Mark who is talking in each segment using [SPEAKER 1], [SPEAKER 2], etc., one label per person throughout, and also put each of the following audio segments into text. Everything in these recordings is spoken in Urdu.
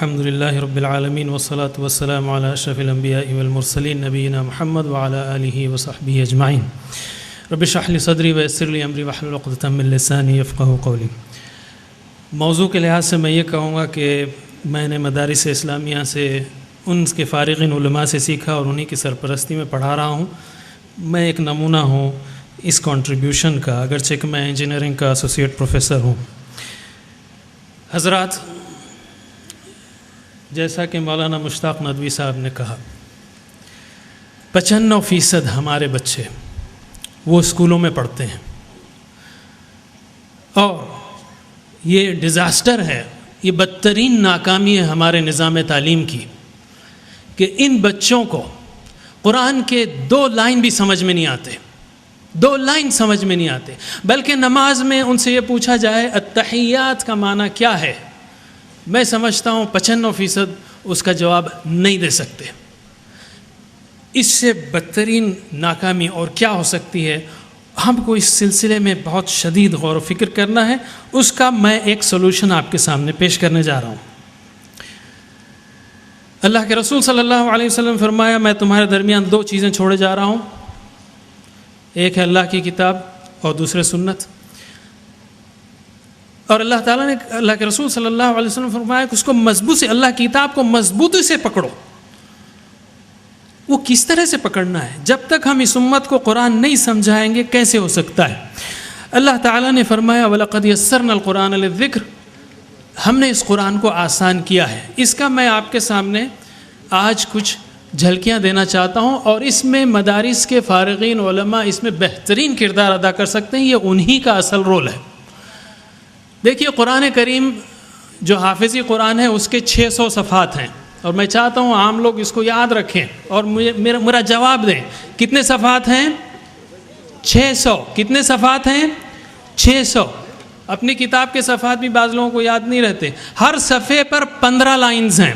[SPEAKER 1] الحمد لله رب العالمين والصلاة والسلام على أشرف الأنبياء والمرسلين نبينا محمد وعلى آله وصحبه أجمعين رب اشرح لي صدري ويسر لي أمري واحلل عقدة من لساني يفقهوا قولي۔ موضوع کے لحاظ سے میں یہ کہوں گا کہ میں نے مدارس اسلامیہ سے ان کے فارغین علماء سے سیکھا اور انہی کی سرپرستی میں پڑھا رہا ہوں۔ میں ایک نمونہ ہوں اس کنٹریبیوشن کا، اگرچہ کہ میں انجینئرنگ کا ایسوسیٹ پروفیسر ہوں۔ حضرات، جیسا کہ مولانا مشتاق ندوی صاحب نے کہا، 95% ہمارے بچے وہ اسکولوں میں پڑھتے ہیں، اور یہ ڈیزاسٹر ہے، یہ بدترین ناکامی ہے ہمارے نظام تعلیم کی کہ ان بچوں کو قرآن کے 2 لائن بھی سمجھ میں نہیں آتے، 2 لائن سمجھ میں نہیں آتے، بلکہ نماز میں ان سے یہ پوچھا جائے التحیات کا معنی کیا ہے، میں سمجھتا ہوں 95% اس کا جواب نہیں دے سکتے۔ اس سے بدترین ناکامی اور کیا ہو سکتی ہے؟ ہم کو اس سلسلے میں بہت شدید غور و فکر کرنا ہے، اس کا میں ایک سولوشن آپ کے سامنے پیش کرنے جا رہا ہوں۔ اللہ کے رسول صلی اللہ علیہ وسلم فرمایا، میں تمہارے درمیان 2 چیزیں چھوڑے جا رہا ہوں، ایک ہے اللہ کی کتاب اور دوسرے سنت۔ اور اللہ تعالیٰ نے، اللہ کے رسول صلی اللہ علیہ وسلم فرمایا کہ اس کو مضبوط سے، اللہ کی کتاب کو مضبوطی سے پکڑو۔ وہ کس طرح سے پکڑنا ہے؟ جب تک ہم اس امت کو قرآن نہیں سمجھائیں گے کیسے ہو سکتا ہے؟ اللہ تعالیٰ نے فرمایا وَلَقَدْ يَسَّرْنَا الْقُرْآنَ لِلذِّكْرِ، ہم نے اس قرآن کو آسان کیا ہے۔ اس کا میں آپ کے سامنے آج کچھ جھلکیاں دینا چاہتا ہوں، اور اس میں مدارس کے فارغین علماء اس میں بہترین کردار ادا کر سکتے ہیں، یہ انہی کا اصل رول ہے۔ دیکھیے، قرآن کریم جو حافظی قرآن ہے اس کے 600 صفحات ہیں، اور میں چاہتا ہوں عام لوگ اس کو یاد رکھیں اور میرا جواب دیں، کتنے صفحات ہیں؟ 600۔ کتنے صفحات ہیں؟ 600۔ اپنی کتاب کے صفحات بھی بعض لوگوں کو یاد نہیں رہتے۔ ہر صفحے پر 15 لائنز ہیں۔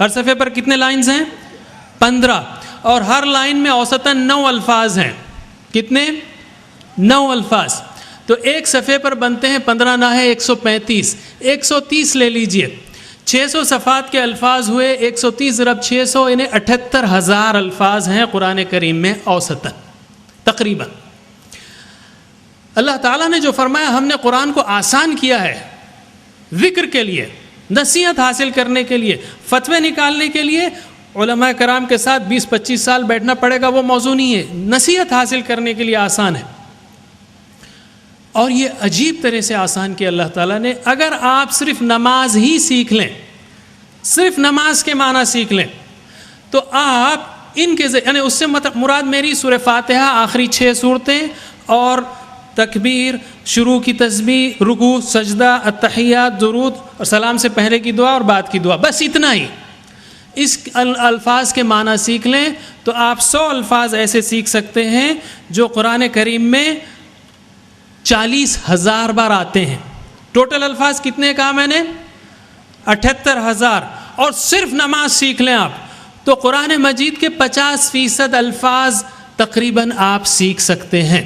[SPEAKER 1] ہر صفحے پر کتنے لائنز ہیں؟ 15، اور ہر لائن میں اوسطاً 9 الفاظ ہیں۔ کتنے؟ 9 الفاظ۔ تو ایک صفحے پر بنتے ہیں 15 9 135، 130 لے لیجئے۔ 600 صفحات کے الفاظ ہوئے 130 ضرب 600، یعنی 78,000 الفاظ ہیں قرآن کریم میں اوسطاً تقریباً۔ اللہ تعالیٰ نے جو فرمایا ہم نے قرآن کو آسان کیا ہے، ذکر کے لیے، نصیحت حاصل کرنے کے لیے، فتوے نکالنے کے لیے علماء کرام کے ساتھ 20-25 سال بیٹھنا پڑے گا، وہ موضوع نہیں ہے، نصیحت حاصل کرنے کے لیے آسان ہے۔ اور یہ عجیب طرح سے آسان کیا اللہ تعالیٰ نے۔ اگر آپ صرف نماز ہی سیکھ لیں، صرف نماز کے معنی سیکھ لیں، تو آپ ان کے یعنی اس سے مراد میری سورہ فاتحہ، آخری 6 سورتیں، اور تکبیر، شروع کی تسبیح، رکوع، سجدہ، التحیات، درود اور سلام سے پہلے کی دعا اور بعد کی دعا، بس اتنا ہی۔ اس الفاظ کے معنی سیکھ لیں تو آپ 100 الفاظ ایسے سیکھ سکتے ہیں جو قرآن کریم میں 40,000 بار آتے ہیں۔ ٹوٹل الفاظ کتنے کہا میں نے؟ 78,000۔ اور صرف نماز سیکھ لیں آپ تو قرآن مجید کے 50% الفاظ تقریباً آپ سیکھ سکتے ہیں۔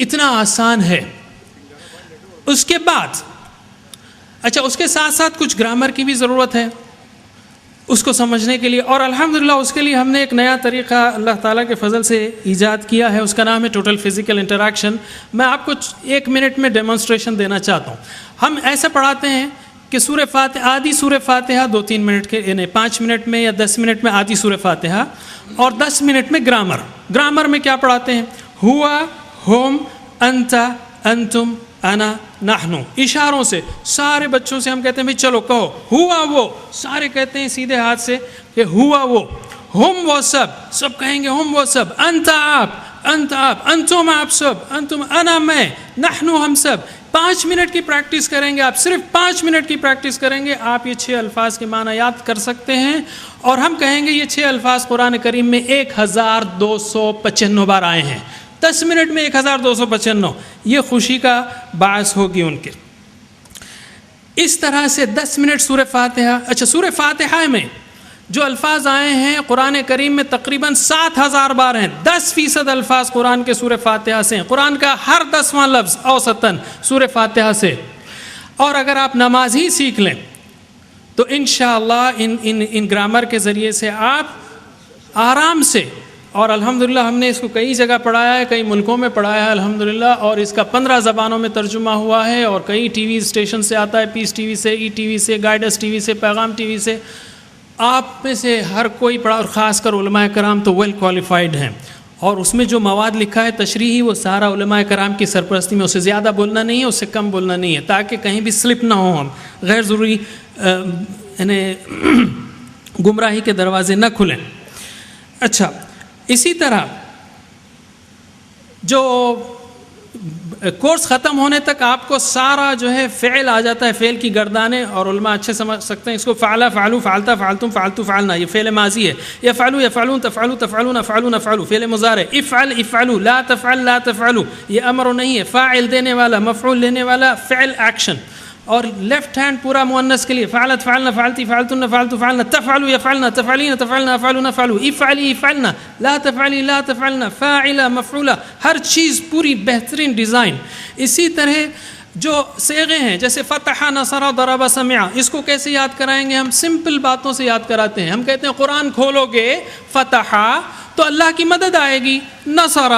[SPEAKER 1] اتنا آسان ہے۔ اس کے بعد اس کے ساتھ ساتھ کچھ گرامر کی بھی ضرورت ہے اس کو سمجھنے کے لیے، اور الحمدللہ اس کے لیے ہم نے ایک نیا طریقہ اللہ تعالیٰ کے فضل سے ایجاد کیا ہے، اس کا نام ہے ٹوٹل فزیکل انٹریکشن۔ میں آپ کو 1 منٹ میں ڈیمونسٹریشن دینا چاہتا ہوں۔ ہم ایسے پڑھاتے ہیں کہ سورہ فاتحہ، آدھی سورہ فاتحہ 2-3 منٹ کے، یعنی 5 منٹ میں یا 10 منٹ میں آدھی سورہ فاتحہ، اور 10 منٹ میں گرامر۔ گرامر میں کیا پڑھاتے ہیں؟ ہوا، ہم، انت، انتم، انا، نحنو، اشاروں سے سارے بچوں سے ہم کہتے ہیں بھئی چلو کہو ہوا وہ، سارے کہتے ہیں سیدھے ہاتھ سے کہ ہوا وہ، ہم وہ سب کہیں گے ہم وہ سب، انت آپ، انتم آپ سب، انتم انا میں، نحنو ہم سب۔ 5 منٹ کی پریکٹس کریں گے آپ، صرف 5 منٹ کی پریکٹس کریں گے، آپ یہ 6 الفاظ کے معنی یاد کر سکتے ہیں۔ اور ہم کہیں گے یہ 6 الفاظ قرآن کریم میں 1295 بار آئے ہیں، 10 منٹ میں 1295، یہ خوشی کا باعث ہوگی ان کے۔ اس طرح سے 10 منٹ سورہ فاتحہ۔ سورہ فاتحہ میں جو الفاظ آئے ہیں قرآن کریم میں تقریباً 7,000 بار ہیں، 10% الفاظ قرآن کے سورہ فاتحہ سے ہیں، قرآن کا ہر 10واں لفظ اوسطاً سورہ فاتحہ سے۔ اور اگر آپ نماز ہی سیکھ لیں تو انشاءاللہ ان گرامر کے ذریعے سے آپ آرام سے، اور الحمدللہ ہم نے اس کو کئی جگہ پڑھایا ہے، کئی ملکوں میں پڑھایا ہے الحمدللہ، اور اس کا 15 زبانوں میں ترجمہ ہوا ہے، اور کئی ٹی وی اسٹیشن سے آتا ہے، پیس ٹی وی سے، ای ٹی وی سے، گائیڈس ٹی وی سے، پیغام ٹی وی سے، آپ میں سے ہر کوئی پڑھا، اور خاص کر علماء کرام تو ویل کوالیفائڈ ہیں، اور اس میں جو مواد لکھا ہے تشریحی وہ سارا علماء کرام کی سرپرستی میں، اس سے زیادہ بولنا نہیں ہے، اس سے کم بولنا نہیں ہے، تاکہ کہیں بھی سلپ نہ ہو، ہم غیر ضروری یعنی گمراہی کے دروازے نہ کھلیں۔ اچھا، اسی طرح جو کورس ختم ہونے تک آپ کو سارا جو ہے فعل آ جاتا ہے، فعل کی گردانیں، اور علماء اچھے سمجھ سکتے ہیں اس کو، فعلا، فعلو، فعلتا، فعلتم، فعلتو، فعلنا، یہ فعل ماضی ہے، یفعلو، یفعلون، تفعلو، تفعلون، افعلون، افعلو، فعل مضارع، افعل، افعلو، لا تفعل، لا تفعلو، یہ امر نہیں ہے، فاعل دینے والا، مفعول لینے والا، فعل ایکشن، اور لیفٹ ہینڈ پورا مؤنث کے لیے فعلت، فعلنا، فعلتی، فعلتن، فعلتو، فعلنا، تفعلوا، یفعلنا، تفعلین، تفعلنا، افعلون، افعلو، افعلی، افعلنا، لا تفعلی، لا تفعلنا، فاعلہ، مفعولہ، ہر چیز پوری بہترین ڈیزائن۔ اسی طرح جو صیغے ہیں جیسے فتح، نصر، ضرب، سمع، اس کو کیسے یاد کرائیں گے ہم؟ سمپل باتوں سے یاد کراتے ہیں۔ ہم کہتے ہیں قرآن کھولو گے فتح تو اللہ کی مدد آئے گی، نصر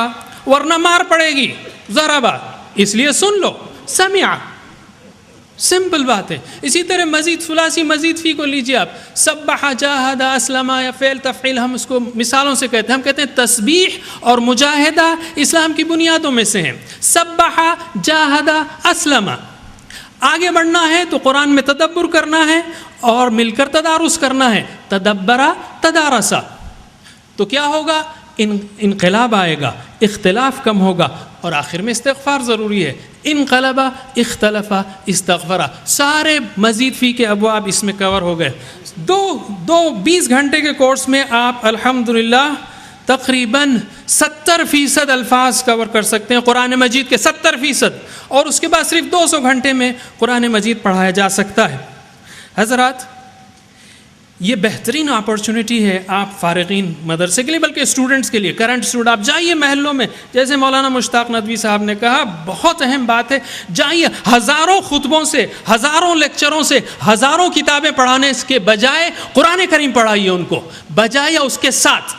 [SPEAKER 1] ورنہ مار پڑے گی، ضرب اس لیے سن لو، سمع سمپل بات ہے۔ اسی طرح مزید ثلاثی مزید فی کو لیجیے آپ، سبح، جاہد، اسلم، یا فعل تفعیل، ہم اس کو مثالوں سے کہتے ہیں۔ ہم کہتے ہیں تسبیح اور مجاہدہ اسلام کی بنیادوں میں سے ہیں۔ سبح، جاہد، اسلم، آگے بڑھنا ہے تو قرآن میں تدبر کرنا ہے اور مل کر تدارس کرنا ہے، تدبر، تدارس، تو کیا ہوگا؟ انقلاب آئے گا، اختلاف کم ہوگا، اور آخر میں استغفار ضروری ہے۔ انقلب، اختلف، استغفر، سارے مزید فی کے ابواب اس میں کور ہو گئے۔ 20 گھنٹے کے کورس میں آپ الحمدللہ تقریباً 70% الفاظ کور کر سکتے ہیں قرآن مجید کے، 70%، اور اس کے بعد صرف 200 گھنٹے میں قرآن مجید پڑھایا جا سکتا ہے۔ حضرات، یہ بہترین اپرچونٹی ہے آپ فارغین مدرسے کے لیے، بلکہ اسٹوڈنٹس کے لیے، کرنٹ اسٹوڈنٹ، آپ جائیے محلوں میں، جیسے مولانا مشتاق ندوی صاحب نے کہا، بہت اہم بات ہے، جائیے، ہزاروں خطبوں سے، ہزاروں لیکچروں سے، ہزاروں کتابیں پڑھانے کے بجائے قرآن کریم پڑھائیے ان کو، بجائے یا اس کے ساتھ،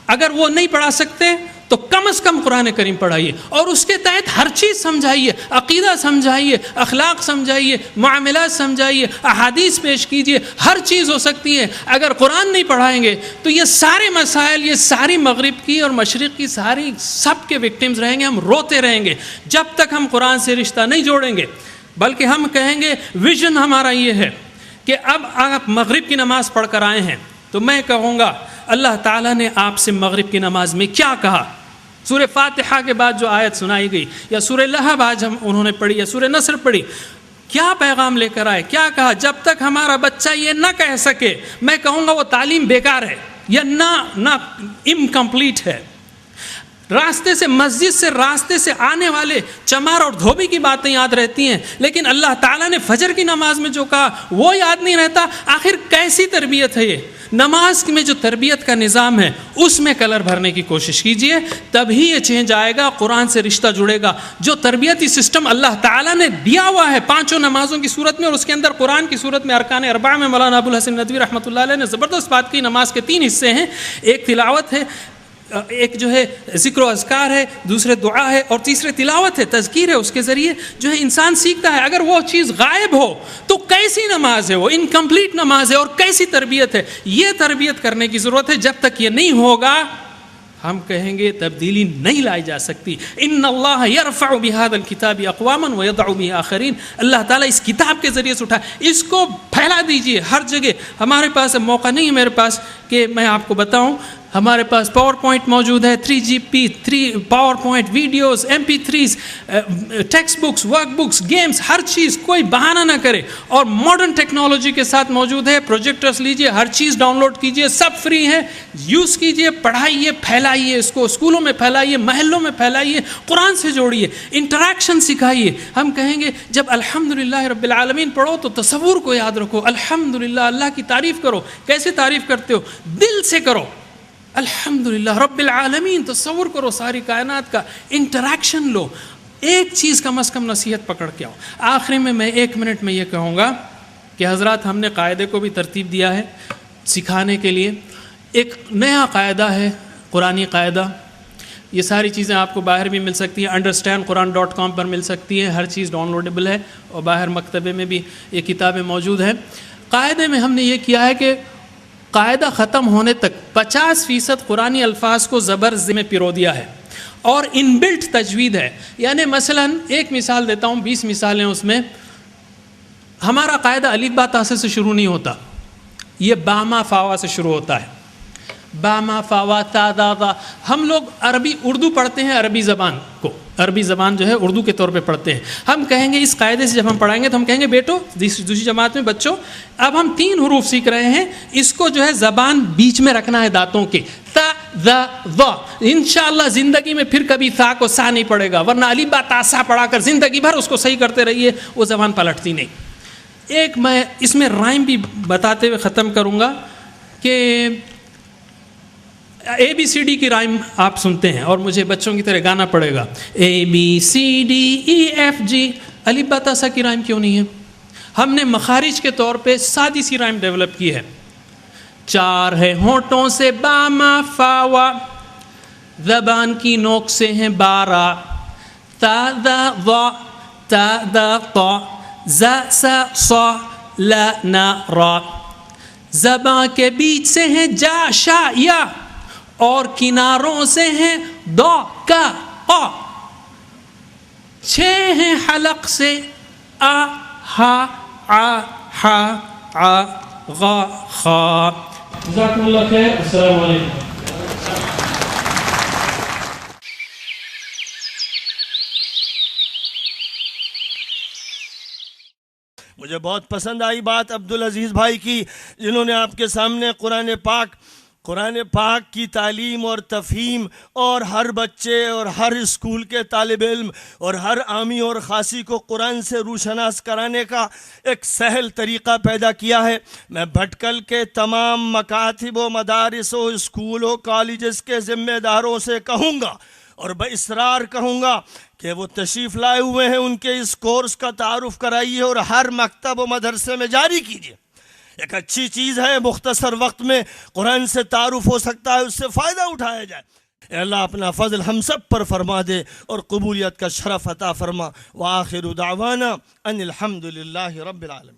[SPEAKER 1] اگر وہ نہیں پڑھا سکتے تو کم از کم قرآن کریم پڑھائیے، اور اس کے تحت ہر چیز سمجھائیے، عقیدہ سمجھائیے، اخلاق سمجھائیے، معاملات سمجھائیے، احادیث پیش کیجیے، ہر چیز ہو سکتی ہے۔ اگر قرآن نہیں پڑھائیں گے تو یہ سارے مسائل، یہ ساری مغرب کی اور مشرق کی ساری سب کے وکٹمز رہیں گے، ہم روتے رہیں گے جب تک ہم قرآن سے رشتہ نہیں جوڑیں گے۔ بلکہ ہم کہیں گے ویژن ہمارا یہ ہے کہ اب آپ مغرب کی نماز پڑھ کر آئے ہیں تو میں کہوں گا اللہ تعالیٰ نے آپ سے مغرب کی نماز میں کیا کہا؟ سورہ فاتحہ کے بعد جو آیت سنائی گئی، یا سورہ لہب آج انہوں نے پڑھی، یا سورہ نصر پڑھی، کیا پیغام لے کر آئے، کیا کہا؟ جب تک ہمارا بچہ یہ نہ کہہ سکے، میں کہوں گا وہ تعلیم بیکار ہے یا نہ انکمپلیٹ ہے۔ راستے سے، مسجد سے، راستے سے آنے والے چمار اور دھوبی کی باتیں یاد رہتی ہیں، لیکن اللہ تعالیٰ نے فجر کی نماز میں جو کہا وہ یاد نہیں رہتا۔ آخر کیسی تربیت ہے یہ؟ نماز میں جو تربیت کا نظام ہے اس میں کلر بھرنے کی کوشش کیجئے، تبھی یہ چینج آئے گا، قرآن سے رشتہ جڑے گا۔ جو تربیتی سسٹم اللہ تعالیٰ نے دیا ہوا ہے 5 نمازوں کی صورت میں، اور اس کے اندر قرآن کی صورت میں ارکان 4 میں، مولانا ابو الحسن ندوی رحمۃ اللہ علیہ نے زبردست بات کی۔ نماز کے 3 حصے ہیں، ایک تلاوت ہے، ایک جو ہے ذکر و اذکار ہے، دوسرے دعا ہے، اور تیسرے تلاوت ہے، تذکیر ہے۔ اس کے ذریعے جو ہے انسان سیکھتا ہے۔ اگر وہ چیز غائب ہو تو کیسی نماز ہے وہ؟ انکمپلیٹ نماز ہے، اور کیسی تربیت ہے؟ یہ تربیت کرنے کی ضرورت ہے۔ جب تک یہ نہیں ہوگا ہم کہیں گے تبدیلی نہیں لائی جا سکتی۔ ان اللہ یرفع بہذا الکتاب اقواما ویضع بہ آخرین، اللہ تعالیٰ اس کتاب کے ذریعے سے اٹھائے، اس کو پھیلا دیجئے ہر جگہ۔ ہمارے پاس موقع نہیں ہے میرے پاس کہ میں آپ کو بتاؤں، ہمارے پاس پاور پوائنٹ موجود ہے، 3GP، 3 PowerPoint, videos, MP3s، textbooks, workbooks, games, ہر چیز، کوئی بہانہ نہ کرے، اور ماڈرن ٹیکنالوجی کے ساتھ موجود ہے۔ پروجیکٹرز لیجئے، ہر چیز ڈاؤن لوڈ کیجئے، سب فری ہے، یوز کیجئے، پڑھائیے، پھیلائیے اس کو، اسکولوں میں پھیلائیے، محلوں میں پھیلائیے، قرآن سے جوڑیے، انٹریکشن سکھائیے۔ ہم کہیں گے جب الحمدللہ رب العالمین پڑھو تو تصور کو یاد رکھو، الحمدللہ، اللہ کی تعریف کرو۔ کیسے تعریف کرتے ہو؟ دل سے کرو، الحمدللہ رب العالمین، تصور کرو ساری کائنات کا، انٹریکشن لو۔ ایک چیز کم از کم نصیحت پکڑ کے آؤ۔ آخری میں 1 منٹ میں یہ کہوں گا کہ حضرات ہم نے قاعدے کو بھی ترتیب دیا ہے سکھانے کے لیے. ایک نیا قاعدہ ہے قرآنی قاعدہ. یہ ساری چیزیں آپ کو باہر بھی مل سکتی ہیں, understandquran.com پر مل سکتی ہیں, ہر چیز ڈاؤن لوڈیبل ہے, اور باہر مکتبے میں بھی یہ کتابیں موجود ہیں. قاعدے میں ہم نے یہ کیا ہے کہ قاعدہ ختم ہونے تک 50% قرآنی الفاظ کو زبر میں پرو دیا ہے, اور ان بلٹ تجوید ہے. یعنی مثلا ایک مثال دیتا ہوں, 20 مثالیں اس میں. ہمارا قاعدہ الف با تا سے شروع نہیں ہوتا, یہ باما فاوا سے شروع ہوتا ہے. باما فاوا تا دا دا. ہم لوگ اردو پڑھتے ہیں, عربی زبان کو, عربی زبان جو ہے اردو کے طور پہ پڑھتے ہیں. ہم کہیں گے اس قاعدے سے جب ہم پڑھائیں گے تو ہم کہیں گے بیٹو دوسری جماعت میں بچوں اب ہم 3 حروف سیکھ رہے ہیں, اس کو جو ہے زبان بیچ میں رکھنا ہے دانتوں کے, تا ذا ظا. انشاءاللہ زندگی میں پھر کبھی سا کو سا نہیں پڑے گا, ورنہ الف با تا سا پڑھا کر زندگی بھر اس کو صحیح کرتے رہیے, وہ زبان پلٹتی نہیں. ایک میں اس میں رائم بھی بتاتے ہوئے ختم کروں گا کہ اے بی سی ڈی کی رائم آپ سنتے ہیں اور مجھے بچوں کی طرح گانا پڑے گا, A B C D E F G. الف با تا سا کی رائم کیوں نہیں ہے؟ ہم نے مخارج کے طور پہ سادی سی رائم ڈیولپ کی ہے. 4 ہے ہونٹوں سے باما فاوا, زبان کی نوک سے ہیں 12, تا دا ضا تا دا طا زا سا صا لا نا را. زبان کے بیچ سے ہیں جا شا یا, اور کناروں سے ہیں دو کا قا. 6 ہیں حلق سے آ ہا آ ہا آ غا خا. جزاکم اللہ خیر. السلام علیکم.
[SPEAKER 2] مجھے بہت پسند آئی بات عبدالعزیز بھائی کی, جنہوں نے آپ کے سامنے قرآن پاک کی تعلیم اور تفہیم اور ہر بچے اور ہر اسکول کے طالب علم اور ہر عامی اور خاصی کو قرآن سے روشناس کرانے کا ایک سہل طریقہ پیدا کیا ہے. میں بھٹکل کے تمام مکاتب و مدارس و اسکول و کالجز کے ذمہ داروں سے کہوں گا اور باصرار کہوں گا کہ وہ تشریف لائے ہوئے ہیں, ان کے اس کورس کا تعارف کرائیے اور ہر مکتب و مدرسے میں جاری کیجیے. ایک اچھی چیز ہے, مختصر وقت میں قرآن سے تعارف ہو سکتا ہے, اس سے فائدہ اٹھایا جائے. اے اللہ اپنا فضل ہم سب پر فرما دے اور قبولیت کا شرف عطا فرما. وآخر دعوانا ان الحمد للہ رب العالمین.